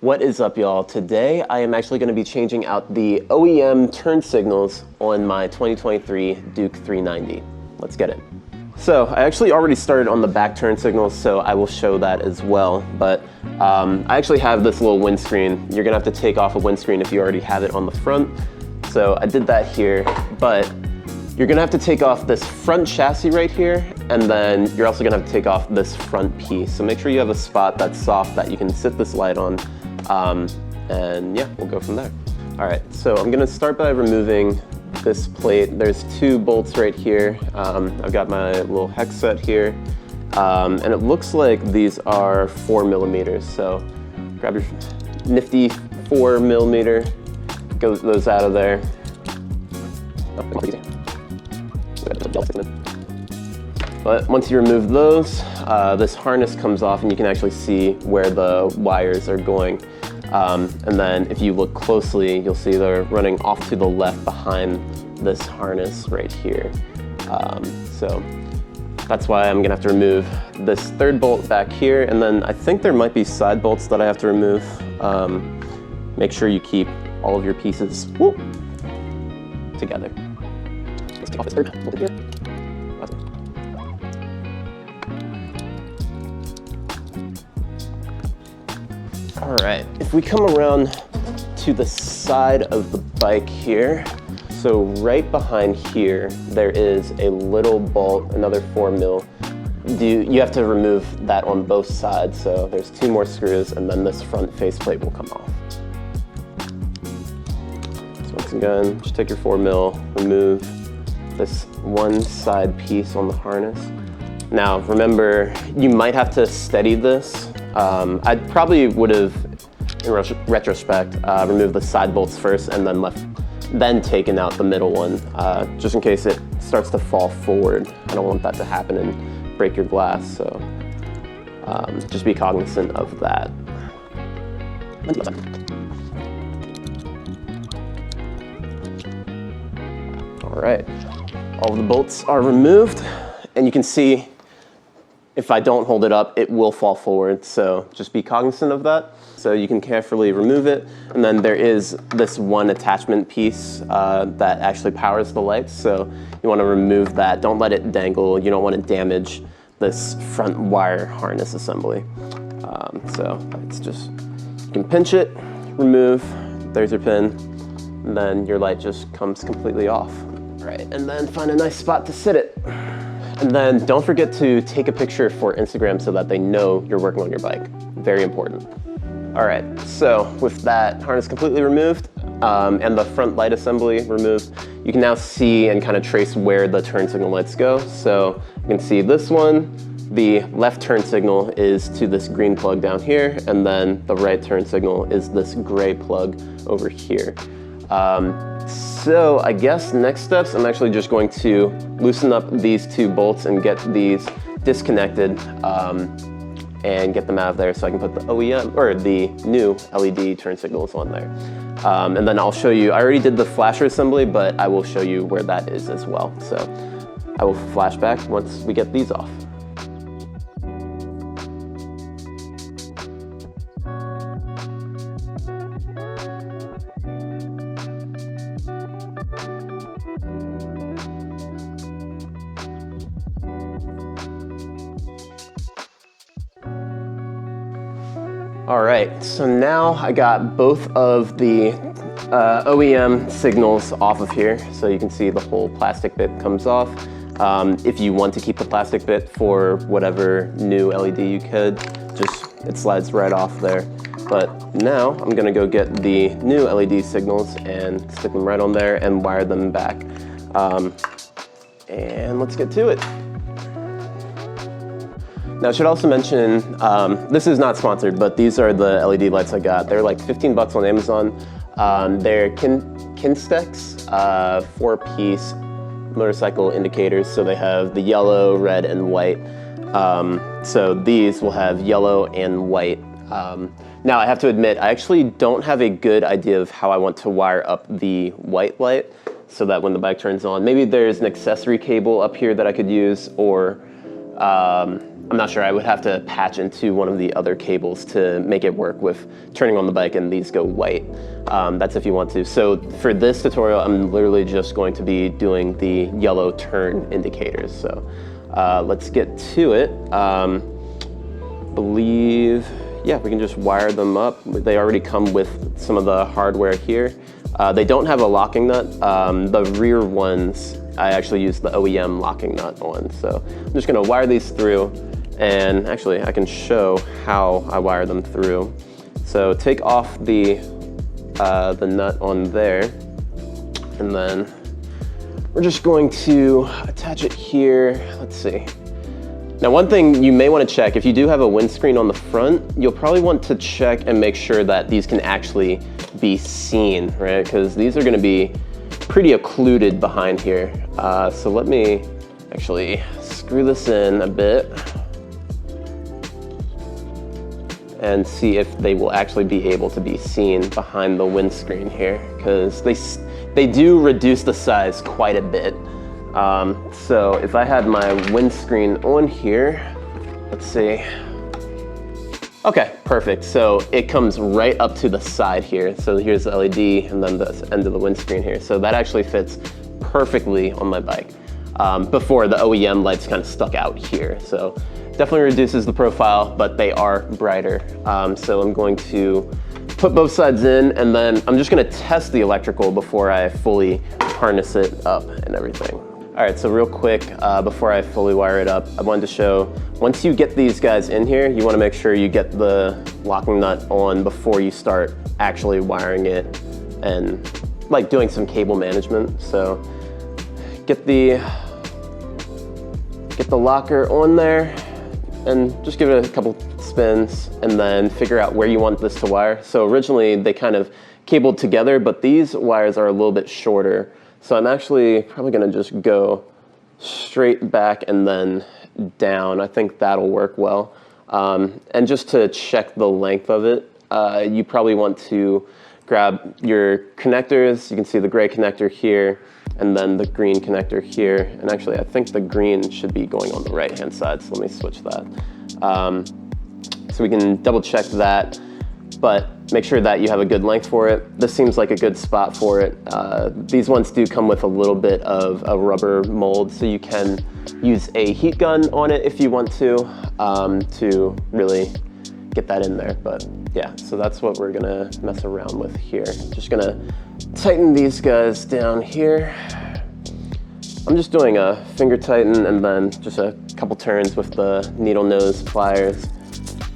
What is up, y'all? Today I am actually going to be changing out the OEM turn signals on my 2023 Duke 390. Let's get it. So I actually already started on the back turn signals, so I will show that as well. But I actually have this little windscreen. You're going to have to take off a windscreen if you already have it on the front. So I did that here, but you're going to have to take off this front chassis right here, and then you're also going to have to take off this front piece. So make sure you have a spot that's soft that you can sit this light on. And yeah, we'll go from there. All right, so I'm gonna start by removing this plate. There's two bolts right here. I've got my little hex set here. And it looks like these are 4mm. So grab your nifty 4mm, get those out of there. But once you remove those, this harness comes off and you can actually see where the wires are going. And then if you look closely, you'll see they're running off to the left behind this harness right here. So that's why I'm gonna have to remove this third bolt back here. And then I think there might be side bolts that I have to remove. Make sure you keep all of your pieces together. Let's take off this third bolt here. All right, if we come around to the side of the bike here, so right behind here, there is a little bolt, another 4mm. You have to remove that on both sides, so there's two more screws, and then this front faceplate will come off. So once again, just take your 4mm, remove this one side piece on the harness. Now, remember, you might have to steady this. I probably would have, in retrospect, removed the side bolts first and then taken out the middle one, just in case it starts to fall forward. I don't want that to happen and break your glass, so just be cognizant of that. All right, all of the bolts are removed, and you can see if I don't hold it up, it will fall forward, so just be cognizant of that. So you can carefully remove it, and then there is this one attachment piece that actually powers the lights, so you want to remove that. Don't let it dangle. You don't want to damage this front wire harness assembly. So it's just, you can pinch it, remove, there's your pin, and then your light just comes completely off. All right, and then find a nice spot to sit it. And then don't forget to take a picture for Instagram so that they know you're working on your bike. Very important. All right, so with that harness completely removed and the front light assembly removed, you can now see and kind of trace where the turn signal lights go. So you can see this one, the left turn signal is to this green plug down here, and then the right turn signal is this gray plug over here. So I guess next steps, I'm actually just going to loosen up these two bolts and get these disconnected and get them out of there so I can put the OEM, or the new LED turn signals on there. And then I'll show you, I already did the flasher assembly, but I will show you where that is as well. So I will flash back once we get these off. All right, so now I got both of the OEM signals off of here. So you can see the whole plastic bit comes off. If you want to keep the plastic bit for whatever new LED you could, it slides right off there. But now I'm gonna go get the new LED signals and stick them right on there and wire them back. And let's get to it. Now, I should also mention, this is not sponsored, but these are the LED lights I got. They're like 15 bucks on Amazon. They're Kinstex 4-piece motorcycle indicators. So they have the yellow, red, and white. So these will have yellow and white. Now, I have to admit, I actually don't have a good idea of how I want to wire up the white light so that when the bike turns on, maybe there's an accessory cable up here that I could use, or I'm not sure, I would have to patch into one of the other cables to make it work with turning on the bike and these go white. That's if you want to. So for this tutorial, I'm literally just going to be doing the yellow turn indicators. So let's get to it. Believe, yeah, we can just wire them up. They already come with some of the hardware here. They don't have a locking nut. The rear ones, I actually use the OEM locking nut on. So I'm just gonna wire these through, and actually I can show how I wire them through. So take off the nut on there, and then we're just going to attach it here. Let's see. Now, one thing you may want to check, if you do have a windscreen on the front, you'll probably want to check and make sure that these can actually be seen, right? Because these are going to be pretty occluded behind here. So let me actually screw this in a bit and see if they will actually be able to be seen behind the windscreen here, because they do reduce the size quite a bit. So if I had my windscreen on here, let's see. Okay, perfect. So it comes right up to the side here. So here's the LED and then the end of the windscreen here. So that actually fits perfectly on my bike. Before, the OEM lights kind of stuck out here. So definitely reduces the profile, but they are brighter. So I'm going to put both sides in, and then I'm just gonna test the electrical before I fully harness it up and everything. All right, so real quick, before I fully wire it up, I wanted to show, once you get these guys in here, you wanna make sure you get the locking nut on before you start actually wiring it and like doing some cable management. So get the locker on there and just give it a couple spins and then figure out where you want this to wire. So originally they kind of cabled together, but these wires are a little bit shorter. So I'm actually probably gonna just go straight back and then down. I think that'll work well. And just to check the length of it, you probably want to grab your connectors. You can see the gray connector here and then the green connector here. And actually, I think the green should be going on the right-hand side, so let me switch that. So we can double check that, but make sure that you have a good length for it. This seems like a good spot for it. These ones do come with a little bit of a rubber mold, so you can use a heat gun on it if you want to really get that in there. But yeah, so that's what we're gonna mess around with here. Just gonna tighten these guys down here. I'm just doing a finger tighten and then just a couple turns with the needle nose pliers.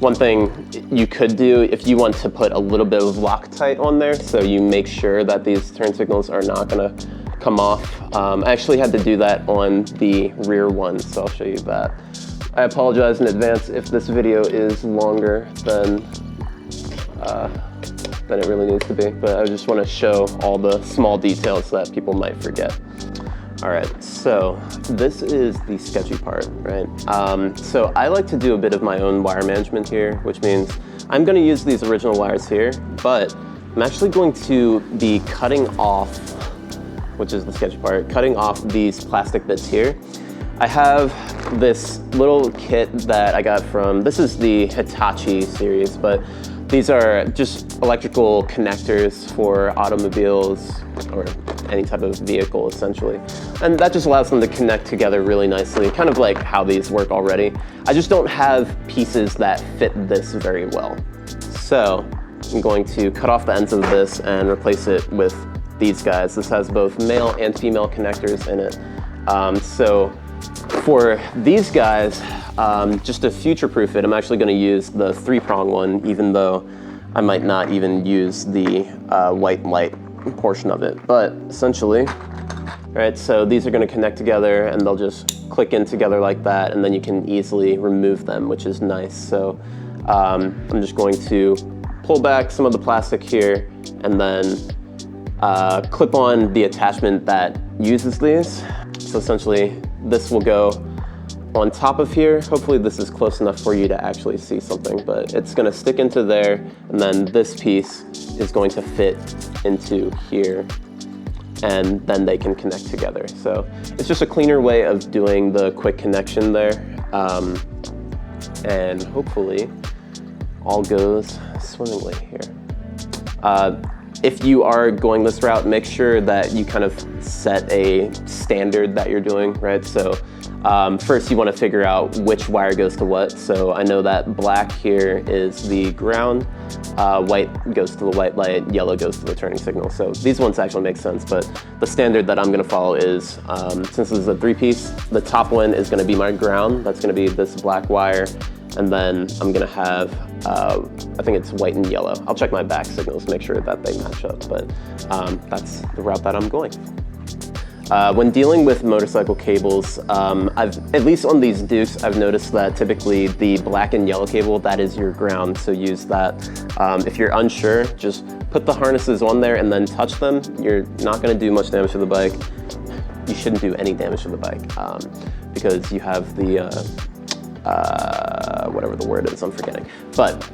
One thing you could do if you want to put a little bit of Loctite on there, so you make sure that these turn signals are not gonna come off. I actually had to do that on the rear one, so I'll show you that. I apologize in advance if this video is longer than it really needs to be, but I just want to show all the small details that people might forget. All right, so this is the sketchy part, right? So I like to do a bit of my own wire management here, which means I'm gonna use these original wires here, but I'm actually going to be cutting off, which is the sketchy part, cutting off these plastic bits here. I have this little kit that I got from, this is the Hitachi series, but these are just electrical connectors for automobiles or any type of vehicle essentially. And that just allows them to connect together really nicely, kind of like how these work already. I just don't have pieces that fit this very well. So I'm going to cut off the ends of this and replace it with these guys. This has both male and female connectors in it. So for these guys, just to future-proof it, I'm actually going to use the 3-prong one, even though I might not even use the white light portion of it. But essentially, right, so these are going to connect together and they'll just click in together like that, and then you can easily remove them, which is nice. So I'm just going to pull back some of the plastic here and then clip on the attachment that uses these. So essentially, this will go on top of here. Hopefully this is close enough for you to actually see something, but it's gonna stick into there, and then this piece is going to fit into here, and then they can connect together. So it's just a cleaner way of doing the quick connection there. And hopefully all goes swimmingly here. If you are going this route, make sure that you kind of set a standard that you're doing, right? So first you want to figure out which wire goes to what. So I know that black here is the ground, white goes to the white light, yellow goes to the turning signal. So these ones actually make sense, but the standard that I'm going to follow is, since this is a 3-piece, the top one is going to be my ground. That's going to be this black wire. And then I'm gonna have, I think it's white and yellow. I'll check my back signals, make sure that they match up, but that's the route that I'm going. When dealing with motorcycle cables, at least on these Dukes, I've noticed that typically the black and yellow cable, that is your ground, so use that. If you're unsure, just put the harnesses on there and then touch them. You're not gonna do much damage to the bike. You shouldn't do any damage to the bike because you have the, whatever the word is, I'm forgetting. But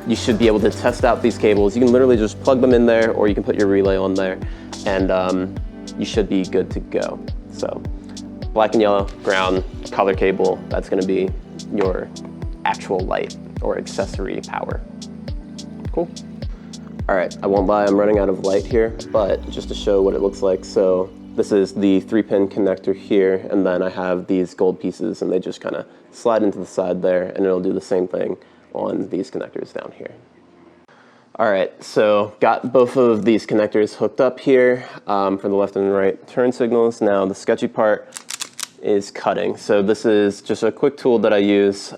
you should be able to test out these cables. You can literally just plug them in there, or you can put your relay on there, and you should be good to go. So black and yellow, ground, color cable, that's gonna be your actual light or accessory power. Cool. All right, I won't lie, I'm running out of light here, but just to show what it looks like. So this is the 3-pin connector here, and then I have these gold pieces, and they just kind of slide into the side there, and it'll do the same thing on these connectors down here. All right, so got both of these connectors hooked up here for the left and right turn signals. Now the sketchy part is cutting. So this is just a quick tool that I use.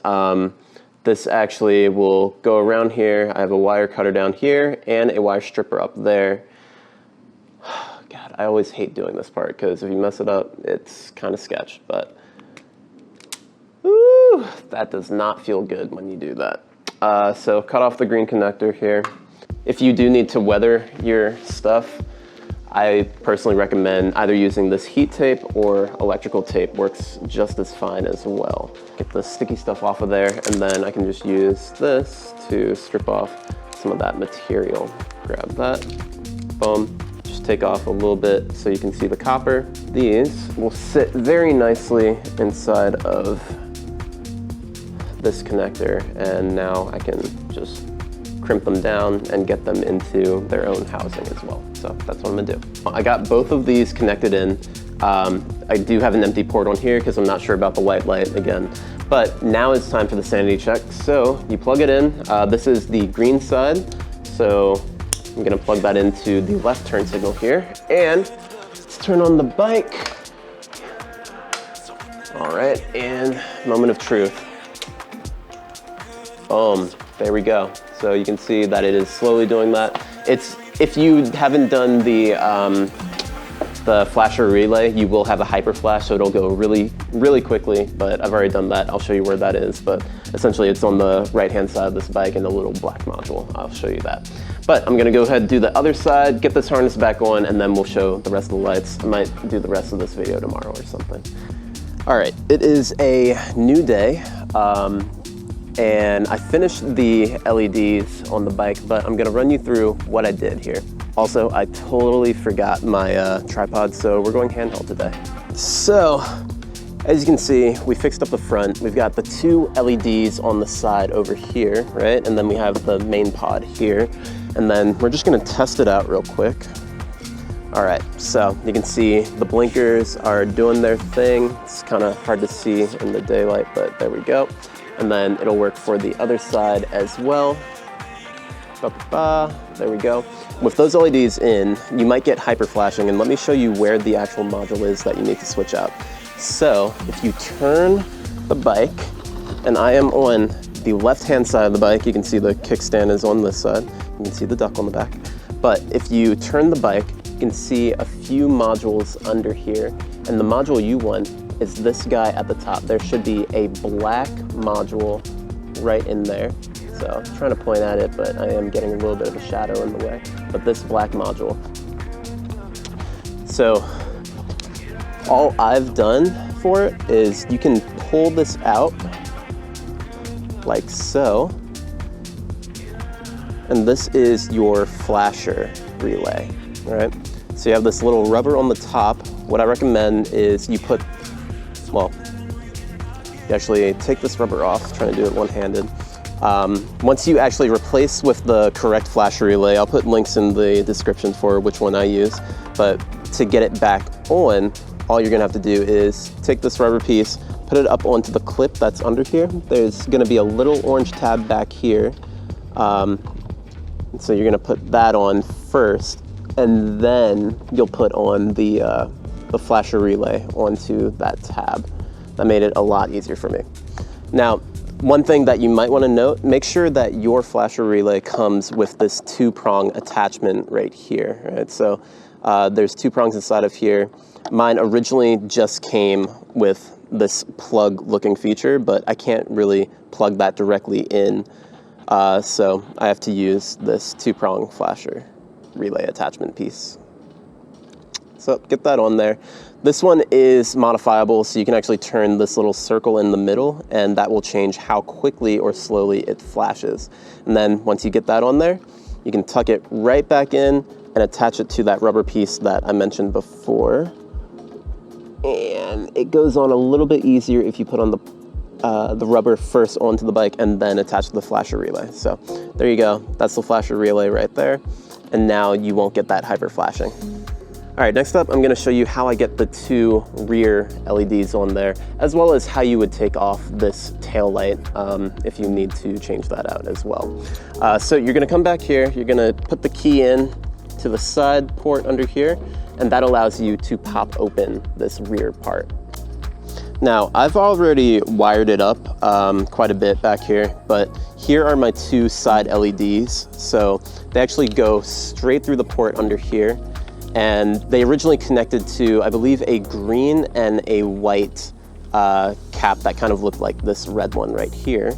This actually will go around here. I have a wire cutter down here and a wire stripper up there. God, I always hate doing this part because if you mess it up, it's kind of sketch, but ooh, that does not feel good when you do that. So cut off the green connector here. If you do need to weather your stuff, I personally recommend either using this heat tape or electrical tape. Works just as fine as well. Get the sticky stuff off of there, and then I can just use this to strip off some of that material. Grab that, boom. Just take off a little bit so you can see the copper. These will sit very nicely inside of this connector, and now I can just crimp them down and get them into their own housing as well. So that's what I'm gonna do. I got both of these connected in. I do have an empty port on here because I'm not sure about the white light again. But now it's time for the sanity check. So you plug it in. This is the green side. So I'm gonna plug that into the left turn signal here. And let's turn on the bike. All right, and moment of truth. Boom, there we go. So you can see that it is slowly doing that. If you haven't done the flasher relay, you will have a Hyperflash, so it'll go really, really quickly, but I've already done that. I'll show you where that is, but essentially it's on the right-hand side of this bike in the little black module. I'll show you that. But I'm gonna go ahead and do the other side, get this harness back on, and then we'll show the rest of the lights. I might do the rest of this video tomorrow or something. All right, it is a new day. And I finished the LEDs on the bike, but I'm gonna run you through what I did here. Also, I totally forgot my tripod, so we're going handheld today. So, as you can see, we fixed up the front. We've got the 2 LEDs on the side over here, right? And then we have the main pod here. And then we're just gonna test it out real quick. All right, so you can see the blinkers are doing their thing. It's kind of hard to see in the daylight, but there we go. And then it'll work for the other side as well. There we go. With those LEDs in, you might get hyper flashing, and let me show you where the actual module is that you need to switch out. So if you turn the bike, and I am on the left-hand side of the bike, you can see the kickstand is on this side. You can see the duck on the back. But if you turn the bike, you can see a few modules under here, and the module you want is this guy at the top. There should be a black module right in there. So I'm trying to point at it, but I am getting a little bit of a shadow in the way. But this black module. So all I've done for it is you can pull this out like so. And this is your flasher relay, all right? So you have this little rubber on the top. What I recommend is you put, well, You actually take this rubber off, trying to do it one-handed. Once you actually replace with the correct flasher relay, I'll put links in the description for which one I use, but to get it back on, all you're gonna have to do is take this rubber piece, put it up onto the clip that's under here. There's gonna be a little orange tab back here. So you're gonna put that on first, and then you'll put on the flasher relay onto that tab. That made it a lot easier for me. Now, one thing that you might want to note, make sure that your flasher relay comes with this 2-prong attachment right here, right? So there's 2 prongs inside of here. Mine originally just came with this plug looking feature, but I can't really plug that directly in. So I have to use this 2-prong flasher relay attachment piece. So get that on there. This one is modifiable, so you can actually turn this little circle in the middle, and that will change how quickly or slowly it flashes. And then once you get that on there, you can tuck it right back in and attach it to that rubber piece that I mentioned before. And it goes on a little bit easier if you put on the rubber first onto the bike and then attach the flasher relay. So there you go. That's the flasher relay right there. And now you won't get that hyper flashing. All right, next up, I'm gonna show you how I get the 2 rear LEDs on there, as well as how you would take off this tail light if you need to change that out as well. So you're gonna come back here, you're gonna put the key in to the side port under here, and that allows you to pop open this rear part. Now, I've already wired it up quite a bit back here, but here are my 2 side LEDs. So they actually go straight through the port under here, and they originally connected to, I believe, a green and a white cap that kind of looked like this red one right here.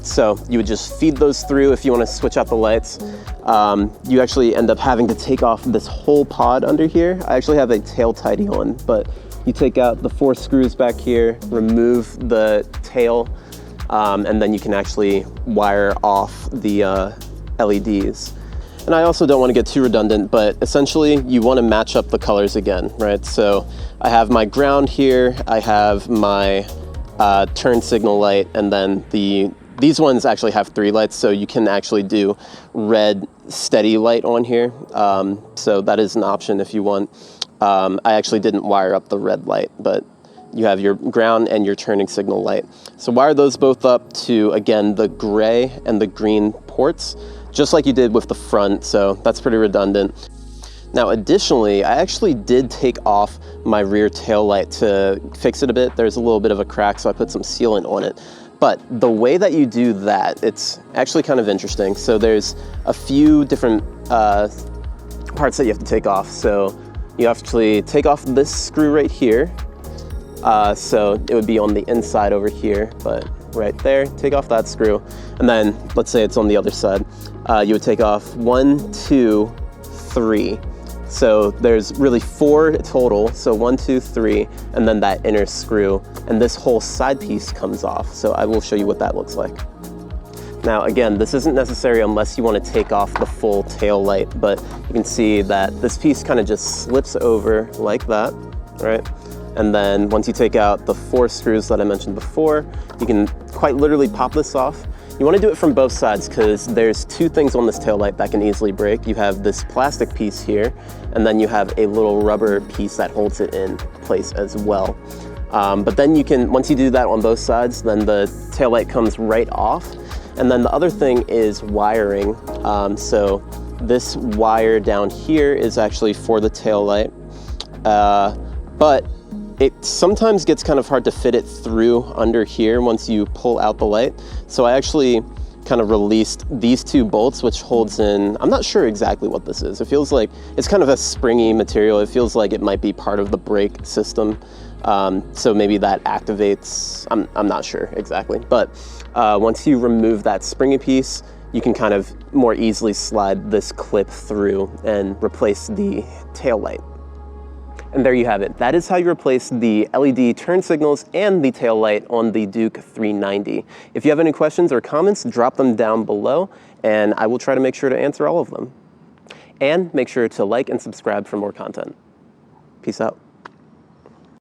So you would just feed those through if you want to switch out the lights. You actually end up having to take off this whole pod under here. I actually have a tail tidy on, but you take out the 4 screws back here, remove the tail, and then you can actually wire off the LEDs. And I also don't want to get too redundant, but essentially you want to match up the colors again, right? So I have my ground here, I have my turn signal light, and then these ones actually have 3 lights, so you can actually do red steady light on here. So that is an option if you want. I actually didn't wire up the red light, but you have your ground and your turning signal light. So wire those both up to, again, the gray and the green ports, just like you did with the front, so that's pretty redundant. Now, additionally, I actually did take off my rear tail light to fix it a bit. There's a little bit of a crack, so I put some sealant on it. But the way that you do that, it's actually kind of interesting. So there's a few different parts that you have to take off. So you actually take off this screw right here. So it would be on the inside over here, but right there, take off that screw. And then let's say it's on the other side. You would take off 1, 2, 3. So there's really 4 total. So 1, 2, 3, and then that inner screw. And this whole side piece comes off. So I will show you what that looks like. Now, again, this isn't necessary unless you want to take off the full tail light, but you can see that this piece kind of just slips over like that, right? And then once you take out the 4 screws that I mentioned before, you can quite literally pop this off. You want to do it from both sides because there's 2 things on this taillight that can easily break. You have this plastic piece here, and then you have a little rubber piece that holds it in place as well. But then you can, once you do that on both sides, then the taillight comes right off. And then the other thing is wiring. So this wire down here is actually for the taillight, but it sometimes gets kind of hard to fit it through under here once you pull out the light. So I actually kind of released these 2 bolts, which holds in, I'm not sure exactly what this is. It feels like it's kind of a springy material. It feels like it might be part of the brake system. So maybe that activates, I'm not sure exactly. But once you remove that springy piece, you can kind of more easily slide this clip through and replace the tail light. And there you have it. That is how you replace the LED turn signals and the tail light on the Duke 390. If you have any questions or comments, drop them down below, and I will try to make sure to answer all of them. And make sure to like and subscribe for more content. Peace out.